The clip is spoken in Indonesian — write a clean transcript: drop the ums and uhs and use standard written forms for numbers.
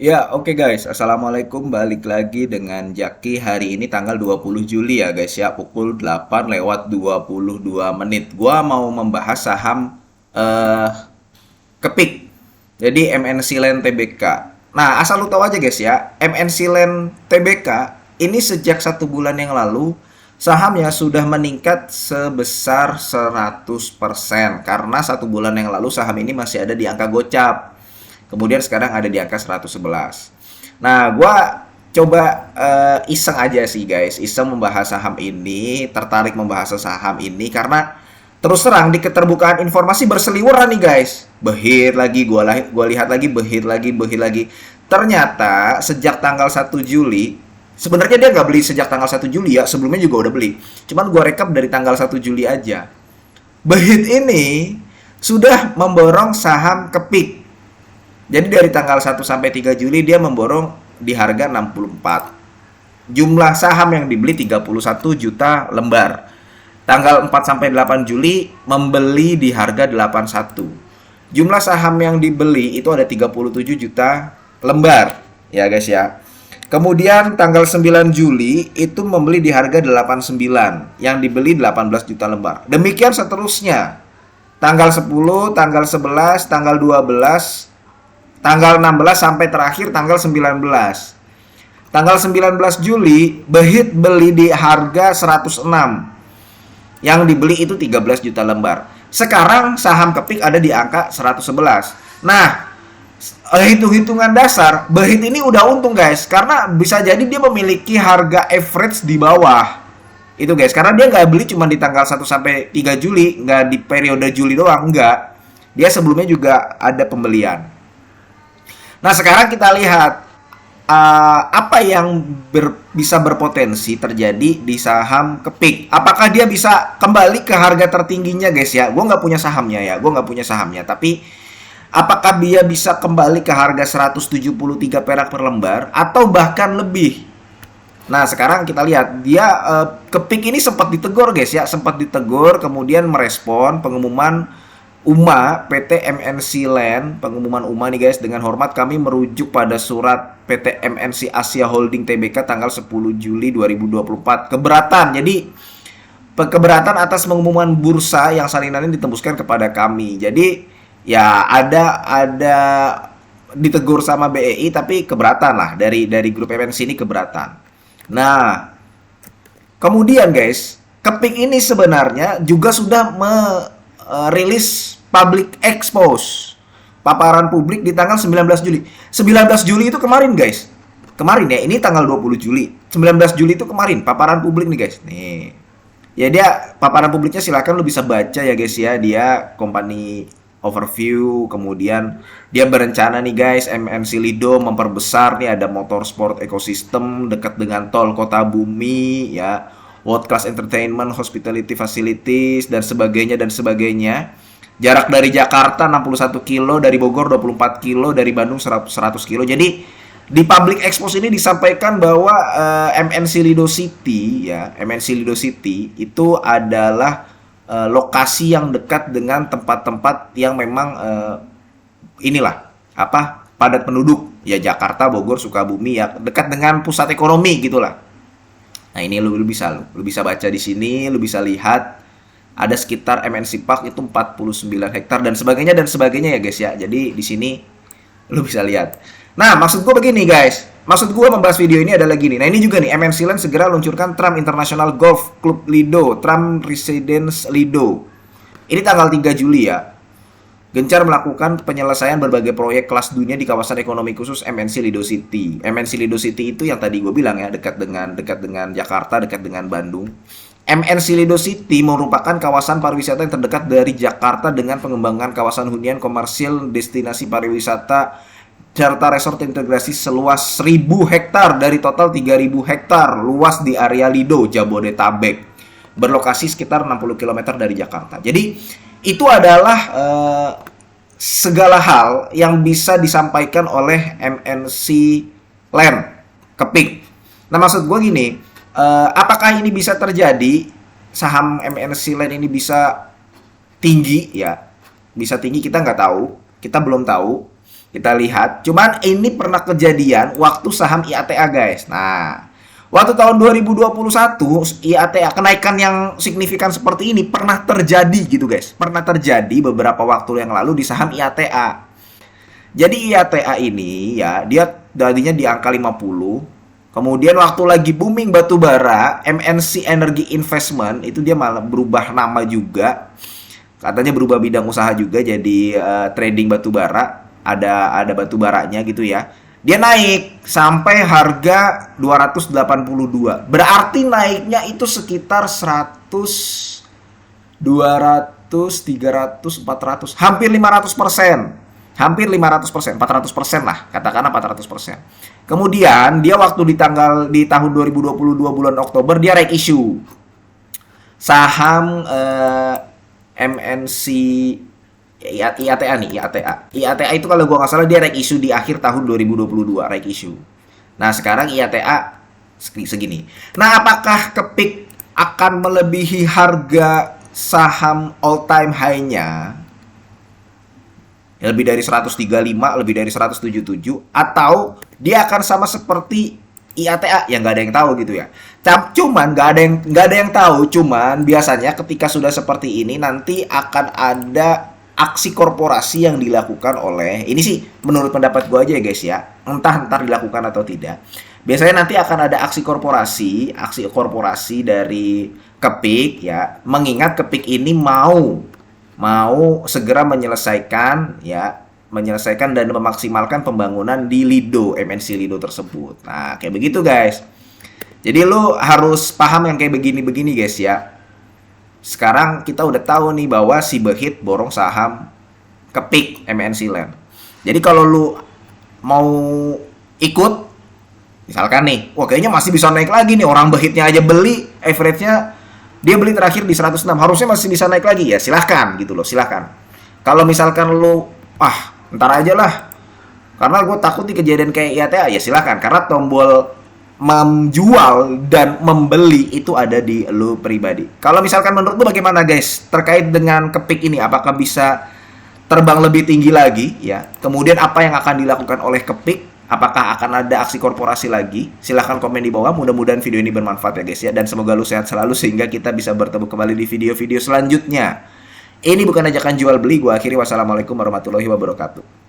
Ya, oke guys. Assalamualaikum. Balik lagi dengan Jaki. Hari ini tanggal 20 Juli ya guys ya. Pukul 8 lewat 22 menit. Gua mau membahas saham eh Kepik. Jadi MNC Land TBK. Nah, asal lu tahu aja guys ya. MNC Land TBK ini sejak 1 bulan yang lalu sahamnya sudah meningkat sebesar 100% karena 1 bulan yang lalu saham ini masih ada di angka gocap. Kemudian sekarang ada di angka 111. Nah, gua coba iseng aja sih guys, iseng membahas saham ini, tertarik membahas saham ini karena terus terang di keterbukaan informasi berseliweran nih guys. Behit lagi, gua lihat lagi, behit lagi. Ternyata sejak tanggal 1 Juli, sebenarnya dia nggak beli sejak tanggal 1 Juli ya, sebelumnya juga udah beli. Cuman gua rekap dari tanggal 1 Juli aja. Behit ini sudah memborong saham Kepik. Jadi dari tanggal 1 sampai 3 Juli dia memborong di harga 64. Jumlah saham yang dibeli 31 juta lembar. Tanggal 4 sampai 8 Juli membeli di harga 81. Jumlah saham yang dibeli itu ada 37 juta lembar, ya guys ya. Kemudian tanggal 9 Juli itu membeli di harga 89, yang dibeli 18 juta lembar. Demikian seterusnya. Tanggal 10, tanggal 11, tanggal 12, tanggal 16 sampai terakhir tanggal 19. Tanggal 19 Juli, Behit beli di harga 106. Yang dibeli itu 13 juta lembar. Sekarang saham Kepik ada di angka 111. Nah, hitung-hitungan dasar, Behit ini udah untung guys. Karena bisa jadi dia memiliki harga average di bawah. Itu guys, karena dia nggak beli cuma di tanggal 1 sampai 3 Juli, nggak di periode Juli doang, enggak. Dia sebelumnya juga ada pembelian. Nah, sekarang kita lihat apa yang bisa berpotensi terjadi di saham Kepik. Apakah dia bisa kembali ke harga tertingginya, guys ya? Gue nggak punya sahamnya ya, gue nggak punya sahamnya. Tapi apakah dia bisa kembali ke harga 173 perak per lembar atau bahkan lebih? Nah, sekarang kita lihat dia Kepik ini sempat ditegur, guys ya, sempat ditegur, kemudian merespon pengumuman UMA PT MNC Land, pengumuman UMA nih guys, dengan hormat kami merujuk pada surat PT MNC Asia Holding Tbk tanggal 10 Juli 2024. Keberatan. Jadi keberatan atas pengumuman bursa yang salinannya ditembuskan kepada kami. Jadi ya ada ditegur sama BEI tapi keberatan lah dari grup MNC ini keberatan. Nah, kemudian guys, Kepik ini sebenarnya juga sudah rilis public expose paparan publik di tanggal 19 Juli. 19 Juli itu kemarin guys. Kemarin ya, ini tanggal 20 Juli. 19 Juli itu kemarin paparan publik nih guys. Nih. Ya dia paparan publiknya silakan lu bisa baca ya guys ya. Dia company overview, kemudian dia berencana nih guys MNC Lido memperbesar nih ada motorsport ecosystem dekat dengan tol Kota Bumi ya, world class entertainment, hospitality facilities dan sebagainya dan sebagainya. Jarak dari Jakarta 61 kilo, dari Bogor 24 kilo, dari Bandung 100 kilo. Jadi di public expose ini disampaikan bahwa MNC Lido City ya, MNC Lido City itu adalah lokasi yang dekat dengan tempat-tempat yang memang inilah apa padat penduduk ya, Jakarta, Bogor, Sukabumi ya, dekat dengan pusat ekonomi gitulah. Nah, ini lu bisa baca di sini, lu bisa lihat ada sekitar MNC Park itu 49 hektar dan sebagainya ya guys ya. Jadi di sini lu bisa lihat. Nah, maksud gue begini guys. Maksud gue membahas video ini adalah gini. Nah, ini juga nih MNC Land segera luncurkan Trump International Golf Club Lido, Trump Residence Lido. Ini tanggal 3 Juli ya. Gencar melakukan penyelesaian berbagai proyek kelas dunia di kawasan ekonomi khusus MNC Lido City. MNC Lido City itu yang tadi gue bilang ya, dekat dengan Jakarta, dekat dengan Bandung. MNC Lido City merupakan kawasan pariwisata yang terdekat dari Jakarta dengan pengembangan kawasan hunian komersil, destinasi pariwisata, serta resort integrasi seluas 1.000 hektar dari total 3.000 hektar luas di area Lido, Jabodetabek. Berlokasi sekitar 60 km dari Jakarta. Jadi itu adalah segala hal yang bisa disampaikan oleh MNC Land Kepik. Nah, maksud gue gini, apakah ini bisa terjadi, saham MNC Land ini bisa tinggi ya, bisa tinggi, kita nggak tahu, kita belum tahu. Kita lihat, cuman ini pernah kejadian waktu saham IATA guys. Nah, waktu tahun 2021 IATA kenaikan yang signifikan seperti ini pernah terjadi gitu guys. Pernah terjadi beberapa waktu yang lalu di saham IATA. Jadi IATA ini ya, dia tadinya di angka 50. Kemudian waktu lagi booming batu bara, MNC Energy Investment itu dia malah berubah nama juga. Katanya berubah bidang usaha juga jadi trading batu bara. Ada batu baranya gitu ya. Dia naik sampai harga 282. Berarti naiknya itu sekitar 100, 200, 300, 400, hampir 500%. Hampir 500%, 400% lah, katakanlah 400%. Kemudian dia waktu di tahun 2022 bulan Oktober dia right issue saham MNC IATA nih, IATA itu kalau gua nggak salah dia right issue di akhir tahun 2022, right issue. Nah, sekarang IATA segini. Nah, apakah Kepik akan melebihi harga saham all time high-nya? Lebih dari 135, lebih dari 177, atau dia akan sama seperti IATA yang nggak ada yang tahu gitu ya. Cuman nggak ada yang tahu. Cuman biasanya ketika sudah seperti ini nanti akan ada aksi korporasi yang dilakukan oleh, ini sih menurut pendapat gue aja ya guys ya, entah ntar dilakukan atau tidak. Biasanya nanti akan ada aksi korporasi dari Kepik ya, mengingat Kepik ini mau segera menyelesaikan dan memaksimalkan pembangunan di Lido, MNC Lido tersebut. Nah, kayak begitu guys. Jadi lu harus paham yang kayak begini-begini guys ya. Sekarang kita udah tahu nih bahwa si Behit borong saham Kepik MNC Land. Jadi kalau lu mau ikut, misalkan nih, wah kayaknya masih bisa naik lagi nih, orang Behitnya aja beli, average-nya dia beli terakhir di 106, harusnya masih bisa naik lagi ya, silahkan gitu loh, silahkan. Kalau misalkan lu, ntar aja lah, karena gue takut di kejadian kayak IATA, ya silahkan, karena tombol menjual dan membeli itu ada di lu pribadi. Kalau misalkan menurut lu bagaimana guys terkait dengan Kepik ini, apakah bisa terbang lebih tinggi lagi ya? Kemudian apa yang akan dilakukan oleh Kepik? Apakah akan ada aksi korporasi lagi? Silahkan komen di bawah. Mudah-mudahan video ini bermanfaat ya guys ya, dan semoga lu sehat selalu sehingga kita bisa bertemu kembali di video-video selanjutnya. Ini bukan ajakan jual beli. Gua akhiri, wassalamualaikum warahmatullahi wabarakatuh.